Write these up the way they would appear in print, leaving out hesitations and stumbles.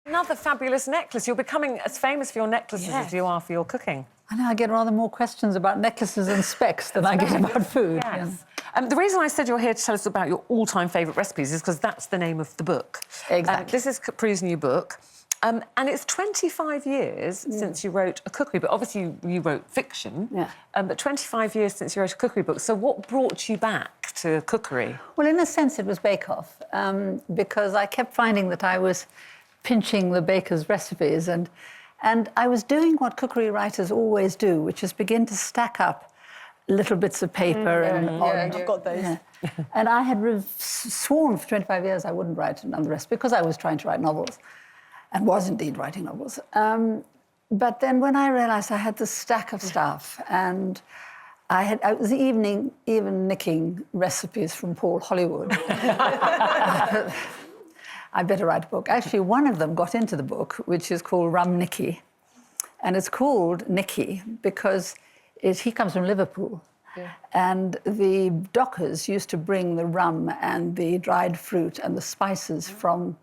Another fabulous necklace. You're becoming as famous for your necklaces as you are for your cooking. I know I get rather more questions about necklaces and specs than I get about food. Yes. The reason I said you're here to tell us about your all-time favourite recipes is because that's the name of the book. Exactly. This is Prue's new book. And it's 25 years since you wrote a cookery book. Obviously, you wrote fiction, but 25 years since you wrote a cookery book. So what brought you back to cookery? Well, in a sense, it was Bake Off, because I kept finding that I was pinching the baker's recipes and I was doing what cookery writers always do, which is begin to stack up little bits of paper I've got those. Yeah. And I had sworn for 25 years I wouldn't write another recipe because I was trying to write novels and was indeed writing novels. But then when I realised I had this stack of stuff and I was even nicking recipes from Paul Hollywood. I better write a book. Actually, one of them got into the book, which is called Rum Nicky. And it's called Nicky because he comes from Liverpool. Yeah. And the dockers used to bring the rum and the dried fruit and the spices from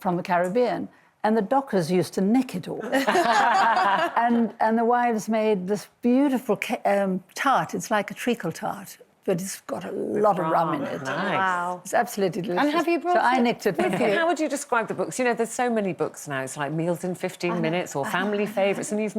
the Caribbean. And the dockers used to nick it all. and the wives made this beautiful tart. It's like a treacle tart, but it's got a lot of rum in it. Nice. Wow. It's absolutely delicious. And have you brought I nicked it with you. How would you describe the books? You know, there's so many books now. It's like Meals in 15 Minutes or Family Favourites, and you've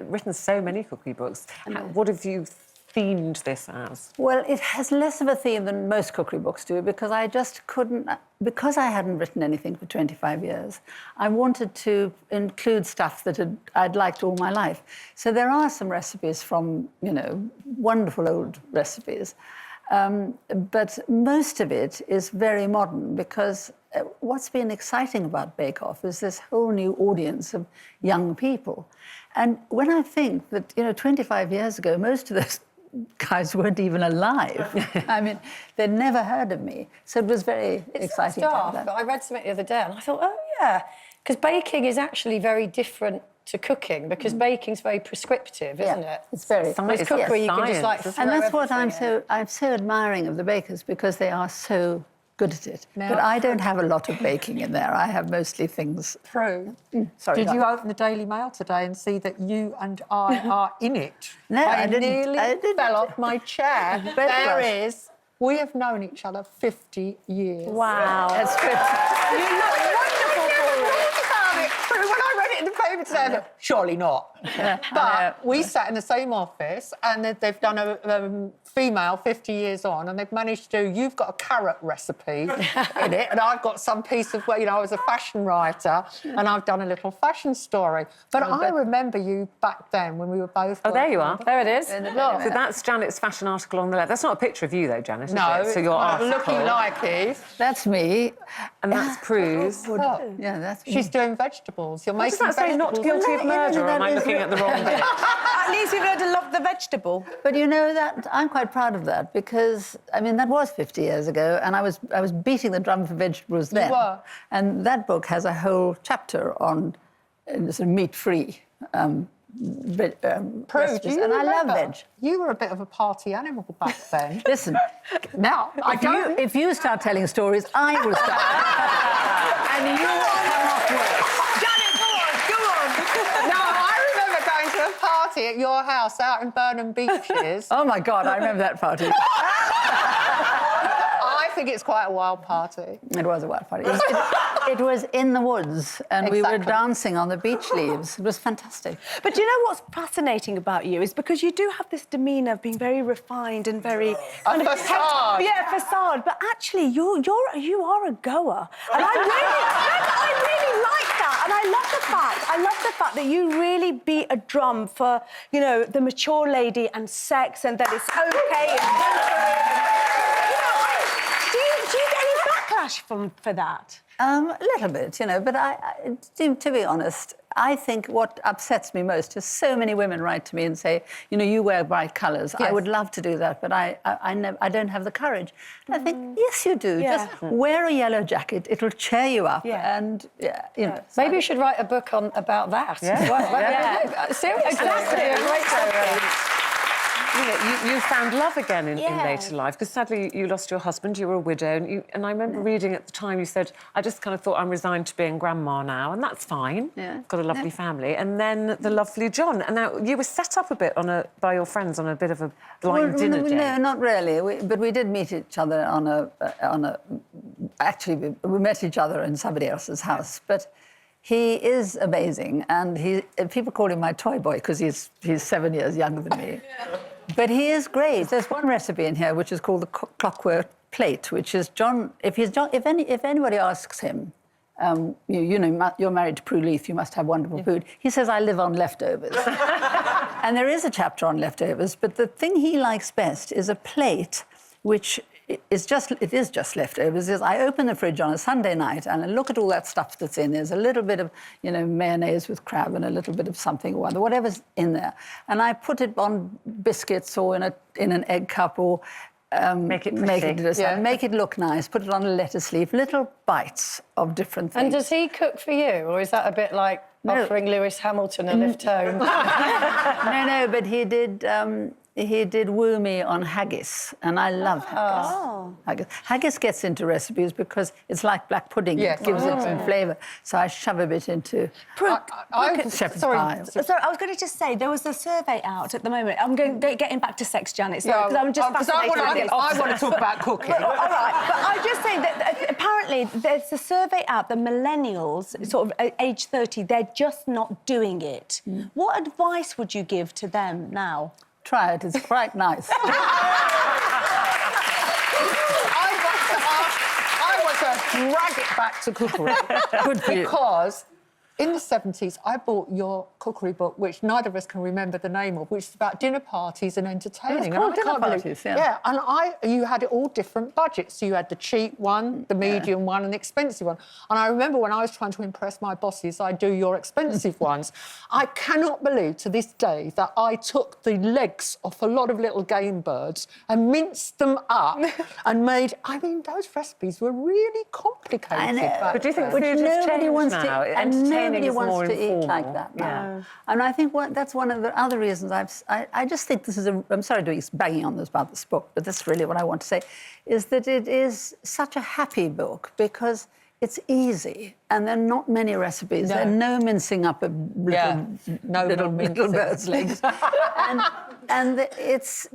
written so many cookery books. What have you themed this as? Well, it has less of a theme than most cookery books do because I just couldn't... Because I hadn't written anything for 25 years, I wanted to include stuff that I'd liked all my life. So there are some recipes from, you know, wonderful old recipes. But most of it is very modern because what's been exciting about Bake Off is this whole new audience of young people. And when I think that, you know, 25 years ago, most of those guys weren't even alive. I mean, they'd never heard of me. So it was very exciting. But I read something the other day and I thought, oh, yeah, because baking is actually very different to cooking because baking's very prescriptive, isn't it? It's very science. Cookery, you can just like and that's what I'm so admiring of the bakers because they are so good at it. Now, but I don't have a lot of baking in there. I have mostly things... Prue, sorry. did you open the Daily Mail today and see that you and I are in it? No, I didn't. Nearly fell off my chair. We have known each other 50 years. Wow. That's 50. You look wonderful for it. Prue, when I read it in the paper today, I thought, surely not. But we sat in the same office and they've done a female 50 years on and they've managed to do, you've got a carrot recipe in it and I've got some piece of, you know, I was a fashion writer and I've done a little fashion story. But I remember you back then when we were both... Oh, there you are. There it is. Look, so that's Janet's fashion article on the left. That's not a picture of you, though, Janet, is No, it? So you're looking like it. That's me. And that's Prue's. Yeah, that's me. She's doing vegetables. You're What making does that say, not vegetables. guilty of murder, or am I looking at the wrong bit? At least you've learned to love the vegetable. But you know that I'm quite proud of that because I mean that was 50 years ago, and I was beating the drum for vegetables then. You were. And that book has a whole chapter on sort of meat-free Prue, recipes, do you and I love remember? veg. You were a bit of a party animal back then. Listen, Now, if you start telling stories, I will start. And you will come off worse. Janet, go on. No, I remember going to a party at your house out in Burnham Beeches. Oh my God, I remember that party. I think it's quite a wild party. It was a wild party. It was in the woods, and we were dancing on the beech leaves. It was fantastic. But do you know what's fascinating about you is because you do have this demeanour of being very refined and very facade. Yeah, facade. But actually, you are a goer, and I really like that. And I love the fact that you really beat a drum for, you know, the mature lady and sex, and that it's okay. Do you get any backlash for that? A little bit, you know, but to be honest, I think what upsets me most is so many women write to me and say, you know, you wear bright colours. Yes. I would love to do that, but I don't have the courage. And I think, yes, you do. Yeah. Just wear a yellow jacket. It'll cheer you up. Yeah. And, you know. Maybe you should write a book about that. Yeah. Seriously. Exactly. It'd be a great story. you know, you found love again in Yeah. later life, because sadly you lost your husband, you were a widow, and I remember reading at the time you said, I just kind of thought I'm resigned to being grandma now, and that's fine. Yeah. Got a lovely family. And then the lovely John. And now you were set up a bit by your friends on a bit of a blind dinner date. No, not really. But we did meet each other on a. Actually, we met each other in somebody else's house. But he is amazing, and people call him my toy boy because he's 7 years younger than me. But he is great. There's one recipe in here which is called the clockwork plate, which is John. If anybody asks him, you know, you're married to Prue Leith, you must have wonderful food. He says, I live on leftovers. And there is a chapter on leftovers, but the thing he likes best is a plate which is just leftovers. I open the fridge on a Sunday night and I look at all that stuff that's in. There's a little bit of, you know, mayonnaise with crab and a little bit of something or other, whatever's in there. And I put it on biscuits or in an egg cup or make it pretty. Make it look nice, put it on a lettuce leaf, little bites of different things. And does he cook for you, or is that a bit like offering Lewis Hamilton a lift home? No, but he did woo me on haggis, and I love haggis. Oh. Haggis gets into recipes because it's like black pudding. Yes. It gives it some flavour. So I shove a bit into shepherd's pie. Sorry, I was going to just say, there was a survey out at the moment. I'm getting back to sex, Janet, sorry, because I'm just fascinated with this. I want to talk about cooking. All right, but I just say that apparently there's a survey out that millennials, sort of age 30, they're just not doing it. What advice would you give to them now? Try it, it's quite nice. I want to drag it back to cookery. Good for you. Because in the 70s, I bought your cookery book, which neither of us can remember the name of, which is about dinner parties and entertaining. It's called And I Dinner can't believe- Parties, yeah. and you had it all different budgets. So you had the cheap one, the medium one, and the expensive one. And I remember when I was trying to impress my bosses, I do your expensive ones. I cannot believe to this day that I took the legs off a lot of little game birds and minced them up and made... I mean, those recipes were really complicated. I know. But do you think Which food has nobody changed wants now? to, and Entertaining nobody is wants more to eat informal. like that now. Yeah. And I think that's one of the other reasons I just think this is I'm sorry to be banging on this about this book, but that's really what I want to say, is that it is such a happy book because it's easy and there are not many recipes. No. There are no mincing up of little bird's legs. and it's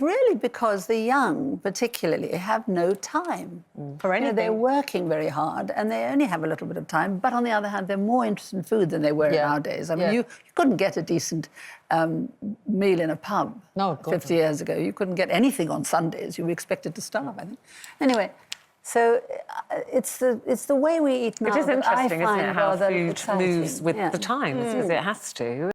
really because the young, particularly, have no time For anything. They're working very hard and they only have a little bit of time. But on the other hand, they're more interested in food than they were nowadays. I mean, you couldn't get a decent meal in a pub 50 years ago. You couldn't get anything on Sundays. You were expected to starve, I think. Anyway, so it's the way we eat now. It is that I interesting, isn't find it, how rather food exciting. moves with the times, because it has to.